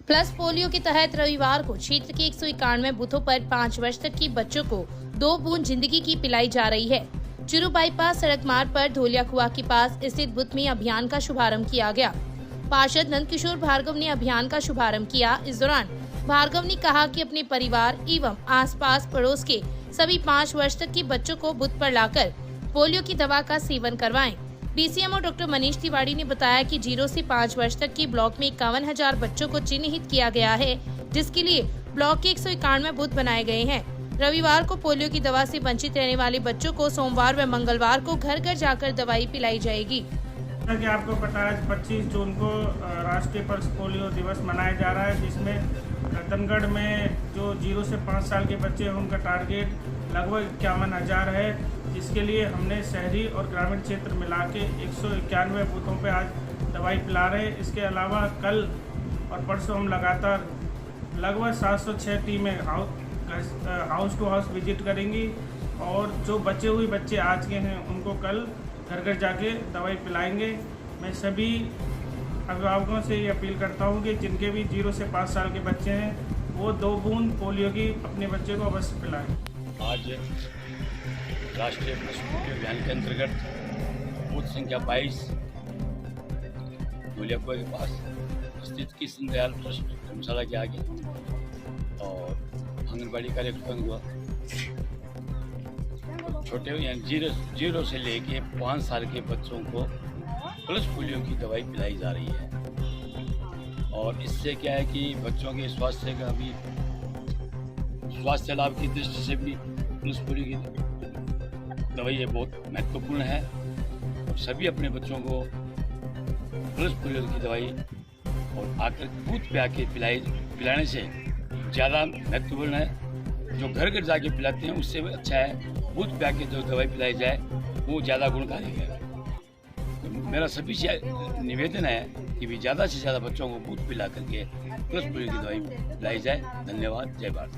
Plus polio के तहत रविवार को क्षेत्र के 191 बूथों पर 5 वर्ष तक की बच्चों को 2 बूंद जिंदगी की पिलाई जा रही है। चुरू बाईपास सड़क मार्ग पर धोलिया कुआ के पास स्थित बूथ में अभियान का शुभारंभ किया गया। पार्षद नंदकिशोर भार्गव ने अभियान का शुभारंभ किया। इस दौरान भार्गव ने कहा कि अपने परिवार एवं आसपास पड़ोस के सभी 5 वर्ष तक के बच्चों को बूथ पर लाकर पोलियो की दवा का सेवन करवाएं। बीसीएमओ डॉक्टर मनीष तिवारी ने बताया कि 0 से 5 वर्ष तक के ब्लॉक में 51,000 बच्चों को चिन्हित किया गया है, जिसके लिए ब्लॉक के 191 बूथ बनाए गए हैं। रविवार को पोलियो की दवा से वंचित रहने वाले बच्चों को सोमवार व मंगलवार को घर घर जाकर दवाई पिलाई जाएगी। जैसा कि आपको पता है 25 जून को राष्ट्रीय पल्स पोलियो दिवस मनाया जा रहा है, जिसमें रतनगढ़ में जो 0 से 5 साल के बच्चे हैं उनका टारगेट लगभग 51,000 है, जिसके लिए हमने शहरी और ग्रामीण क्षेत्र मिला के 191 बूथों पे आज दवाई पिला रहे हैं। इसके अलावा कल और परसों हम लगातार लगभग 706 टीमें हाउस टू हाउस विजिट करेंगी और जो बचे हुए बच्चे आज के हैं उनको कल घर घर जाके दवाई पिलाएंगे। मैं सभी अभिभावकों से ये अपील करता हूँ कि जिनके भी 0 से 5 साल के बच्चे हैं वो 2 बूंद पोलियो की अपने बच्चे को अवश्य पिलाएं। आज राष्ट्रीय पल्स पोलियो अभियान के अंतर्गत बूथ संख्या 22 धोलिया कुआ के पास स्थित कृष्ण दयाल ट्रस्ट धर्मशाला के आगे और आंगनबाड़ी कार्यक्रम हुआ। छोटे यानी 0 से लेके 5 साल के बच्चों को पल्स पोलियो की दवाई पिलाई जा रही है और इससे क्या है कि बच्चों के स्वास्थ्य का भी स्वास्थ्य लाभ की दृष्टि से भी पल्स पोलियो की दवाई ये बहुत महत्वपूर्ण है। सभी अपने बच्चों को पल्स पोलियो की दवाई और आकर बूथ पे आके पिलाने से ज़्यादा महत्वपूर्ण है। जो घर घर जाके पिलाते हैं उससे भी अच्छा है बूथ पे आके जो दवाई पिलाई जाए वो ज़्यादा गुणकारी है। तो मेरा सभी से निवेदन है कि भी ज़्यादा से ज़्यादा बच्चों को बूथ पिला करके पल्स पोलियो की दवाई पिलाई जाए। धन्यवाद। जय Bharat.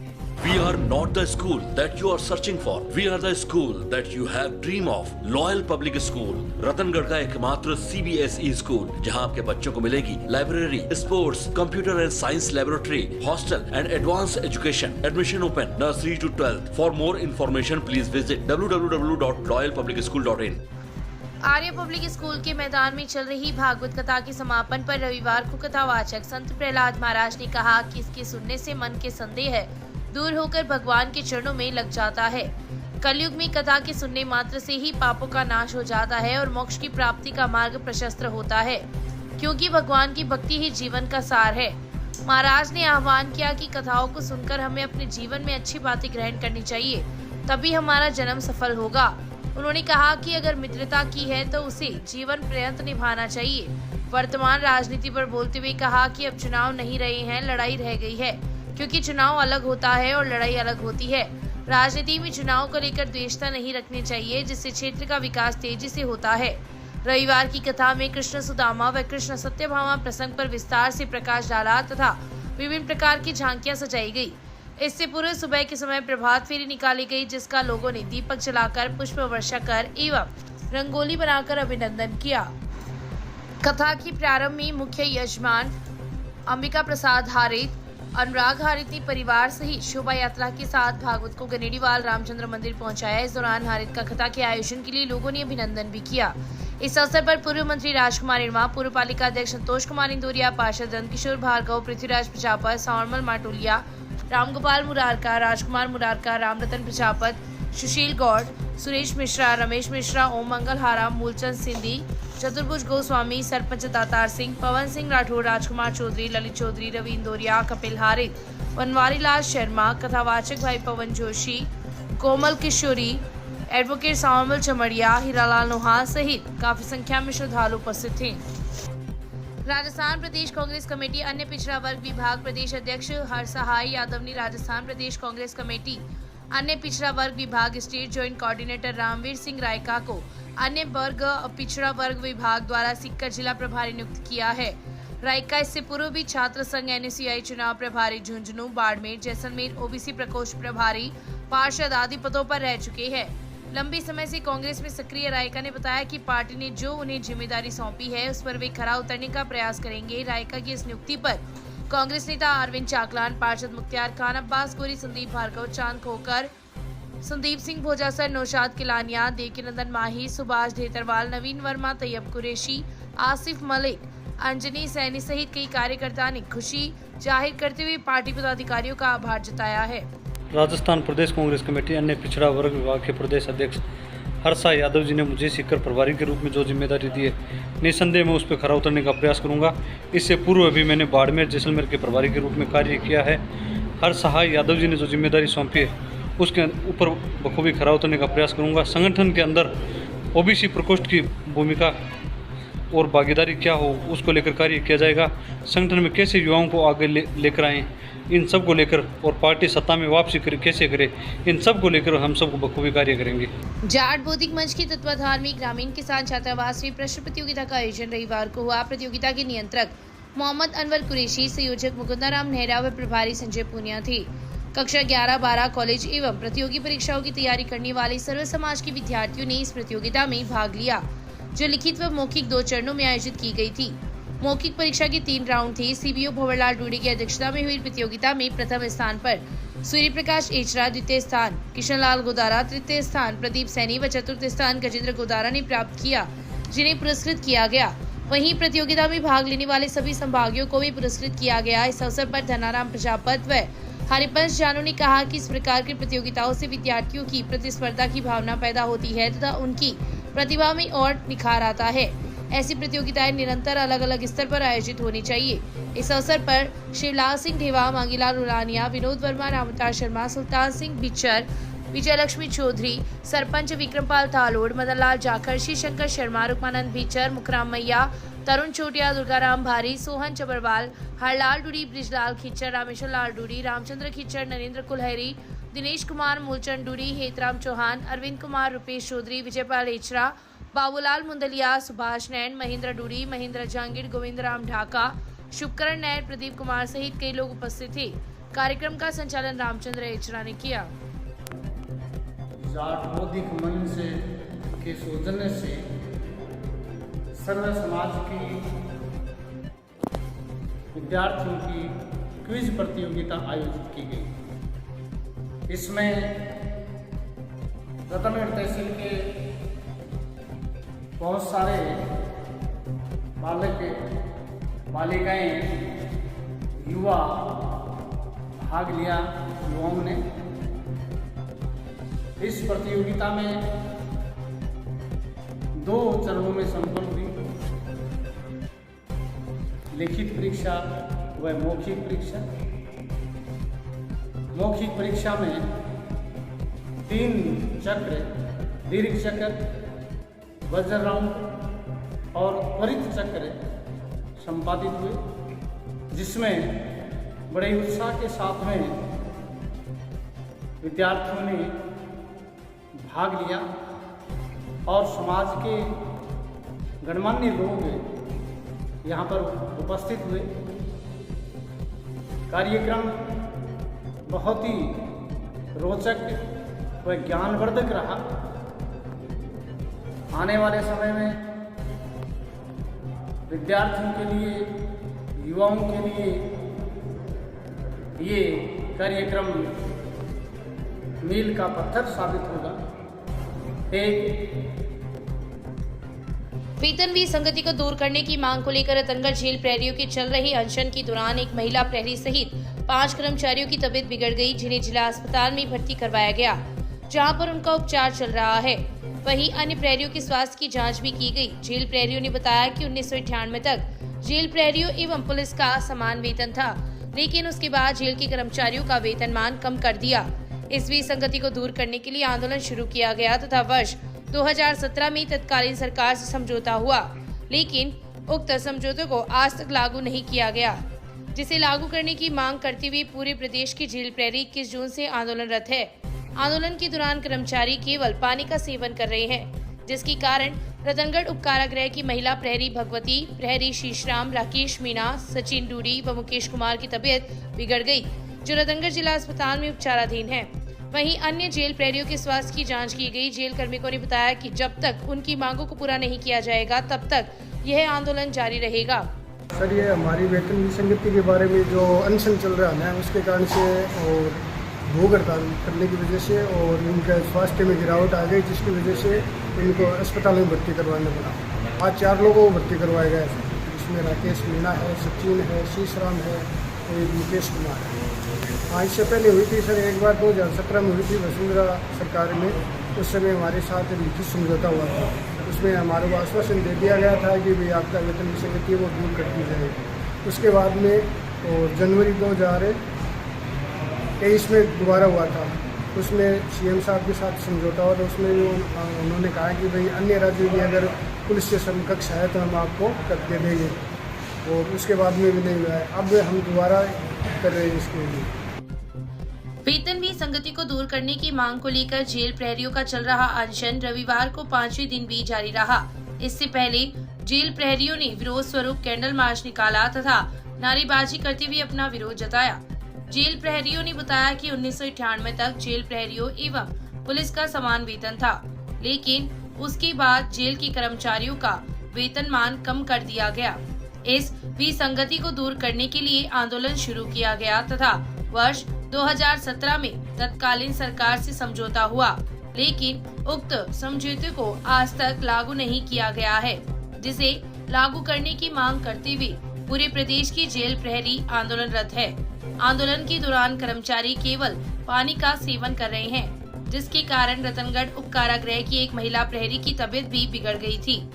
We are not the school that you are searching for. We are the school that you have dream of. Loyal Public School, Ratangarh का एकमात्र CBSE स्कूल जहां आपके बच्चों को मिलेगी library, sports, computer and science laboratory, hostel and advance education. Admission open nursery to 12th. For more information, please visit www.loyalpublicschool.in. Arya public school के मैदान में चल रही भागवत कथा के समापन पर रविवार को कथावाचक संत प्रहलाद महाराज ने कहा कि इसके सुनने से मन के संदेह दूर होकर भगवान के चरणों में लग जाता है। कलयुग में कथा के सुनने मात्र से ही पापों का नाश हो जाता है और मोक्ष की प्राप्ति का मार्ग प्रशस्त होता है, क्योंकि भगवान की भक्ति ही जीवन का सार है। महाराज ने आह्वान किया कि कथाओं को सुनकर हमें अपने जीवन में अच्छी बातें ग्रहण करनी चाहिए, तभी हमारा जन्म सफल होगा। उन्होंने कहा कि अगर मित्रता की है तो उसे जीवन पर्यंत निभाना चाहिए। वर्तमान राजनीति पर बोलते हुए कहा कि अब चुनाव नहीं रहे हैं, लड़ाई रह गई है, क्योंकि चुनाव अलग होता है और लड़ाई अलग होती है। राजनीति में चुनाव को लेकर द्वेषता नहीं रखनी चाहिए, जिससे क्षेत्र का विकास तेजी से होता है। रविवार की कथा में कृष्ण सुदामा व कृष्ण सत्यभामा प्रसंग पर विस्तार से प्रकाश डाला तथा विभिन्न प्रकार की झांकियां सजाई गई। इससे पूर्व सुबह के समय प्रभात फेरी निकाली गई, जिसका लोगों ने दीपक जलाकर, पुष्प वर्षा कर एवं रंगोली बनाकर अभिनंदन किया। कथा की प्रारंभ में मुख्य यजमान अंबिका प्रसाद हारित, अनुराग हारित ने परिवार सहित शोभा यात्रा के साथ भागवत को गनेड़ीवाल रामचंद्र मंदिर पहुंचाया। इस दौरान हारित का कथा के आयोजन के लिए लोगों ने अभिनंदन भी किया। इस अवसर पर पूर्व मंत्री राजकुमार इरमा, पूर्व पालिका अध्यक्ष संतोष कुमार इंदौरिया, पार्षद नंदकिशोर भार्गव, पृथ्वीराज प्रजापत, सावरमल माटोलिया, रामगोपाल मुरारका, राजकुमार मुरारका, रामरतन प्रजापत, सुशील गौड़, सुरेश मिश्रा, रमेश मिश्रा, ओम मंगल हारा, मूलचंद सिंधी, चतुर्भुज गोस्वामी, सरपंच दातार सिंह, पवन सिंह राठौर, राजकुमार चौधरी, ललित चौधरी, रवि इंदौरिया, कपिल हारित, बनवारी लाल शर्मा, कथावाचक भाई पवन जोशी, कोमल किशोरी, एडवोकेट सावरमल चमड़िया, हीरालाल नोहा सहित काफी संख्या में श्रद्धालु उपस्थित थे। राजस्थान प्रदेश कांग्रेस कमेटी अन्य पिछड़ा वर्ग विभाग प्रदेश अध्यक्ष हरसहाय यादव ने राजस्थान प्रदेश कांग्रेस कमेटी अन्य पिछड़ा वर्ग विभाग state joint coordinator Ramveer Singh Raika को अन्य वर्ग पिछड़ा वर्ग विभाग द्वारा सीकर जिला प्रभारी नियुक्त किया है। रायका इससे पूर्व भी छात्र संघ NSCI चुनाव प्रभारी झुंझुनू, बाड़मेर, जैसलमेर, ओबीसी प्रकोष्ठ प्रभारी, पार्षद आदि पदों पर रह चुके हैं। लंबे समय से कांग्रेस में सक्रिय रायका ने बताया कि पार्टी ने जो उन्हें जिम्मेदारी सौंपी है उस पर वे खरा उतरने का प्रयास करेंगे। रायका की इस नियुक्ति पर कांग्रेस नेता अरविंद चाकलान, पार्षद मुख्तियार खान, अब्बास गोरी, संदीप भार्गव, चांद खोकर, संदीप सिंह भोजासर, नौशाद किलानिया, देवकीनंदन माही, सुभाष ढेतरवाल, नवीन वर्मा, तैयब कुरैशी, आसिफ मलिक, अंजनी सैनी सहित कई कार्यकर्ता ने खुशी जाहिर करते हुए पार्टी पदाधिकारियों का आभार जताया है। राजस्थान प्रदेश कांग्रेस कमेटी अन्य पिछड़ा वर्ग विभाग के प्रदेश अध्यक्ष हर्षा यादव जी ने मुझे सीकर प्रभारी के रूप में जो जिम्मेदारी दी है, निस्संदेह मैं उस पर खरा उतरने का प्रयास करूंगा। इससे पूर्व भी मैंने बाड़मेर जैसलमेर के प्रभारी के रूप में कार्य किया है। हर्षा यादव जी ने जो जिम्मेदारी सौंपी है उसके ऊपर बखूबी खरा उतरने का प्रयास करूंगा। संगठन के अंदर ओबीसी प्रकोष्ठ की भूमिका और भागीदारी क्या हो उसको लेकर कार्य किया जाएगा। संगठन में कैसे युवाओं को आगे लेकर आएँ, इन सब को लेकर, और पार्टी सत्ता में वापसी कैसे करे, इन सब को लेकर हम सब बखूबी कार्य करेंगे। जाट बौद्धिक मंच के तत्वाधान में ग्रामीण किसान छात्रावास में प्रश्न प्रतियोगिता का आयोजन रविवार को हुआ। प्रतियोगिता के नियंत्रक मोहम्मद अनवर कुरैशी, संयोजक मुकुंदाराम नेहरा व प्रभारी संजय पूनिया थे। कक्षा 11-12 कॉलेज एवं प्रतियोगी परीक्षाओं की तैयारी करने वाले सर्व समाज के विद्यार्थियों ने इस प्रतियोगिता में भाग लिया, जो लिखित व मौखिक 2 चरणों में आयोजित की गई थी। मौखिक परीक्षा के 3 राउंड थे। सीबीओ भंवरलाल डूडी की अध्यक्षता में हुई प्रतियोगिता में प्रथम स्थान पर सूर्य प्रकाश एचरा, द्वितीय स्थान किशनलाल गोदारा, तृतीय स्थान प्रदीप सैनी व चतुर्थ स्थान गजेंद्र गोदारा ने प्राप्त किया, जिन्हें पुरस्कृत किया गया। वहीं प्रतियोगिता में भाग लेने वाले सभी संभागियों को भी पुरस्कृत किया गया। इस अवसर पर धनाराम प्रजापत व हरिवंश जानू ने कहा कि इस प्रकार की प्रतियोगिताओं से विद्यार्थियों की प्रतिस्पर्धा की भावना पैदा होती है तथा उनकी प्रतिभा में और निखार आता है। ऐसी प्रतियोगिताएं निरंतर अलग अलग स्तर पर आयोजित होनी चाहिए। इस अवसर पर शिवलाल सिंह ढेवा, मांगीलाल उलानिया, विनोद वर्मा, रामअवतार शर्मा, सुल्तान सिंह बिचर, विजय लक्ष्मी चौधरी, सरपंच विक्रमपाल तालोड़, मदनलाल जाखड़, श्री शंकर शर्मा, रुक्मानंद बिचर, मुखराम मैया, तरुण चोटिया, दुर्गाराम भारी, सोहन चबरवाल, हरलाल डूडी, ब्रिजलाल खिच्चर, रामेश्वर लाल डूडी, रामचंद्र खिच्चर, नरेंद्र कुलहरी, दिनेश कुमार मूलचंद डूडी, हेतराम चौहान, अरविंद कुमार, रुपेश चौधरी, विजयपाल एचरा, बाबूलाल मुंदलिया, सुभाष नैन, महेंद्र डूडी, महेंद्र जहांगीर, गोविंद राम ढाका, शुभकरण नैन, प्रदीप कुमार सहित कई लोग उपस्थित थे। कार्यक्रम का संचालन रामचंद्र एचरा ने किया। जाट बौद्धिक मंच के सौजन्य से सर्व समाज की विद्यार्थियों की क्विज प्रतियोगिता आयोजित की गई। इसमें रतनगढ़ तहसील के बहुत सारे बालक बालिकाएं युवा भाग लिया। युवाओं ने इस प्रतियोगिता में 2 चरणों में संपन्न हुई, लिखित परीक्षा व मौखिक परीक्षा। मौखिक परीक्षा में 3 चक्र, दीर्घ चक्र, वज्र राउंड और त्वरित चक्र संपादित हुए, जिसमें बड़े उत्साह के साथ में विद्यार्थियों ने भाग लिया और समाज के गणमान्य लोग यहाँ पर उपस्थित हुए। कार्यक्रम बहुत ही रोचक व ज्ञानवर्धक रहा। आने वाले समय में विद्यार्थियों के लिए, युवाओं के लिए ये कार्यक्रम मील का पत्थर साबित होगा। वेतनवीर संगति को दूर करने की मांग को लेकर रतनगढ़ जेल प्रहरियों की चल रही अनशन के दौरान एक महिला प्रहरी सहित 5 कर्मचारियों की तबीयत बिगड़ गई, जिन्हें जिला अस्पताल में भर्ती करवाया गया, जहां पर उनका उपचार चल रहा है। वहीं अन्य प्रहरियों के स्वास्थ्य की जांच भी की गई। जेल प्रहरियों ने बताया कि 1998 तक जेल प्रहरियों एवं पुलिस का समान वेतन था, लेकिन उसके बाद जेल के कर्मचारियों का वेतनमान कम कर दिया। इस बीच संगति को दूर करने के लिए आंदोलन शुरू किया गया तथा वर्ष 2017 में तत्कालीन सरकार से समझौता हुआ, लेकिन उक्त समझौते को आज तक लागू नहीं किया गया, जिसे लागू करने की मांग करते हुए पूरे प्रदेश की जेल प्रहरी 21 जून से आंदोलनरत है। आंदोलन के दौरान कर्मचारी केवल पानी का सेवन कर रहे हैं, जिसके कारण रतनगढ़ उपकारागृह की महिला प्रहरी भगवती, प्रहरी शीशराम, राकेश मीणा, सचिन डूडी व मुकेश कुमार की तबीयत बिगड़ गई, जो रतनगढ़ जिला अस्पताल में उपचाराधीन है। वहीं अन्य जेल प्रहरियों के स्वास्थ्य की जांच की गई। जेल कार्मिकों ने बताया कि जब तक उनकी मांगों को पूरा नहीं किया जाएगा, तब तक यह आंदोलन जारी रहेगा। सर ये हमारी वेतन विसंगति के बारे में जो अनशन चल रहा है ना उसके कारण से और भूख हड़ताल करने की वजह से और इनका स्वास्थ्य में गिरावट आ गई जिसकी वजह से इनको अस्पताल में भर्ती करवाना पड़ा। आज 4 लोगों को भर्ती करवाया गया है, इसमें राकेश मीणा है, सचिन है, शीशराम है और एक मुकेश कुमार है। हाँ, इससे पहले हुई थी सर एक बार 2017 में हुई थी वसुंधरा सरकार में, उस समय हमारे साथ लिखित समझौता हुआ था। उसमें हमारे को आश्वासन दे दिया गया था कि भाई आपका वेतन विसंगति है वो दूर कर दी जाएगी। उसके बाद में और जनवरी 2023 में दोबारा हुआ था, उसमें सीएम साहब के साथ समझौता हुआ था। उसमें उन्होंने कहा कि भाई अन्य राज्यों की अगर पुलिस से समकक्ष है तो हम आपको करके देंगे, और उसके बाद में भी नहीं हुआ है। अब हम दोबारा कर रहे हैं इसके लिए। वेतन विसंगति को दूर करने की मांग को लेकर जेल प्रहरियों का चल रहा अनशन रविवार को 5वें दिन भी जारी रहा। इससे पहले जेल प्रहरियों ने विरोध स्वरूप कैंडल मार्च निकाला तथा नारेबाजी करते हुए अपना विरोध जताया। जेल प्रहरियों ने बताया कि 1998 तक जेल प्रहरियों एवं पुलिस का समान वेतन था, लेकिन उसके बाद जेल के कर्मचारियों का वेतनमान कम कर दिया गया। इस विसंगति को दूर करने के लिए आंदोलन शुरू किया गया तथा वर्ष 2017 में तत्कालीन सरकार से समझौता हुआ, लेकिन उक्त समझौते को आज तक लागू नहीं किया गया है, जिसे लागू करने की मांग करते हुए पूरे प्रदेश की जेल प्रहरी आंदोलनरत है। आंदोलन के दौरान कर्मचारी केवल पानी का सेवन कर रहे हैं, जिसके कारण रतनगढ़ उप कारागृह की एक महिला प्रहरी की तबीयत भी बिगड़ गई थी।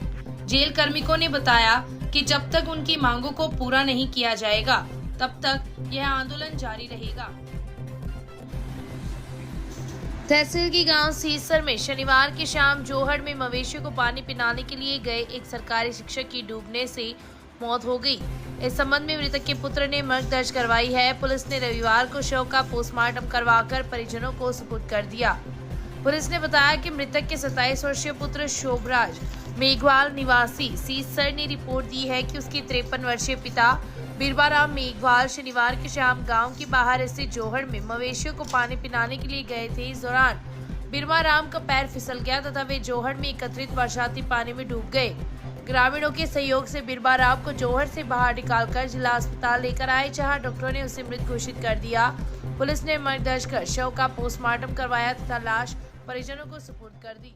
जेल कार्मिकों ने बताया कि जब तक उनकी मांगों को पूरा नहीं किया जाएगा तब तक यह आंदोलन जारी रहेगा। तहसील के गांव सीसर में शनिवार की शाम जोहड़ में मवेशियों को पानी पिलाने के लिए गए एक सरकारी शिक्षक की डूबने से मौत हो गई। इस संबंध में मृतक के पुत्र ने मर्ग दर्ज करवाई है। पुलिस ने रविवार को शव का पोस्टमार्टम करवाकर परिजनों को सुपुर्द कर दिया। पुलिस ने बताया कि मृतक के 27 वर्षीय पुत्र शोभराज मेघवाल निवासी सीसर ने रिपोर्ट दी है कि उसके 53 वर्षीय पिता बिरबाराम मेघवाल शनिवार की शाम गांव के बाहर स्थित जोहड़ में मवेशियों को पानी पिलाने के लिए गए थे। इस दौरान बिरबाराम का पैर फिसल गया तथा वे जोहड़ में एकत्रित बरसाती पानी में डूब गए। ग्रामीणों के सहयोग से बिरबाराम को जोहड़ से बाहर निकालकर जिला अस्पताल लेकर आए, जहां डॉक्टरों ने उसे मृत घोषित कर दिया। पुलिस ने मर्ग दर्ज कर शव का पोस्टमार्टम करवाया तथा लाश परिजनों को सुपुर्द कर दी।